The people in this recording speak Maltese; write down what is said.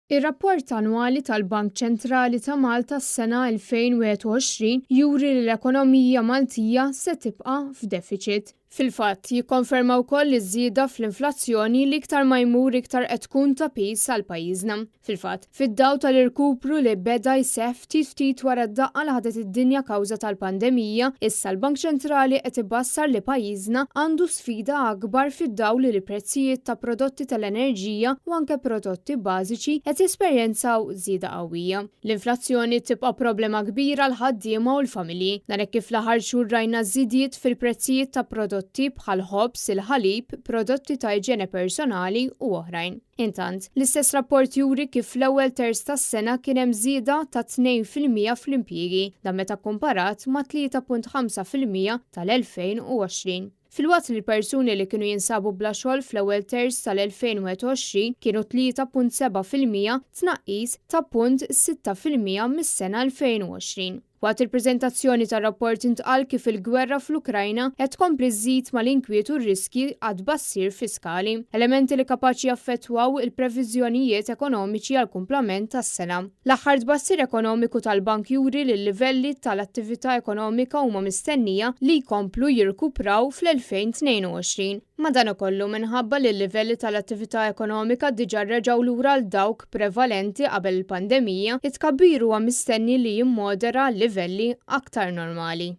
Ir-rapport annwali tal-Bank Ċentrali ta' Malta s-sena 2021 juri li l-ekonomija Maltija se tibqa' f'deficit. Fil-fatt, jikkonferma wkoll iż-żieda fl-inflazzjoni li iktar ma jmur iktar qed tkun ta' pis għal pajjiżna. Fil-fatt, fid-dawl tal-irkupru li beda jseħħ ftit wara d-daqqa li ħadet id-dinja kawża tal-pandemija, issa l-Bank Ċentrali qed ibassar li pajjiżna għandu sfida akbar fid-dawl li l-prezzijiet ta' prodotti tal-enerġija u anke prodotti bażiċi qed jesperjenzaw żieda qawwija. L-inflazzjoni tibqa' problema kbira għal ħaddiema u l-familji. Dan hekk kif l-aħħar xhur rajna żidiet fil-prezzijiet ta' prodotti bħal ħobs, il-ħalib, prodotti ta' iġene personali u oħrajn. Intant, l-istess rapport juri kif fl-ewwel terz tas-sena kien hemm żieda ta' 2% fl-impjiegi, dan meta kkomparat ma' 3.5% tal-2020. Fil-waqt li l-persuni li kienu jinsabu bla xogħol fl-ewwel terz tal-2021 kienu 3.7%, tnaqqis ta' 0.6% mis-sena 2020. Waqt il-preżentazzjoni tar-rapport intqal kif il-gwerra fl-Ukrajna qed tkompli żżid mal-inkwiet u r-riskji għad bassir fiskali, elementi li kapaċi jaffettwaw il-previżjonijiet ekonomiċi għal kumplament tas-sena. L-aħħar tbassir ekonomiku tal-Bank juri li l-livelli tal-attività ekonomika huma mistennija li jkomplu jirkupraw fl-2022. Madankollu minħabba li l-livelli tal-attività ekonomika diġà reġgħu lura l dawk prevalenti qabel il-pandemija, it-tkabbir huwa mistenni li jimmodera livelli aktar normali.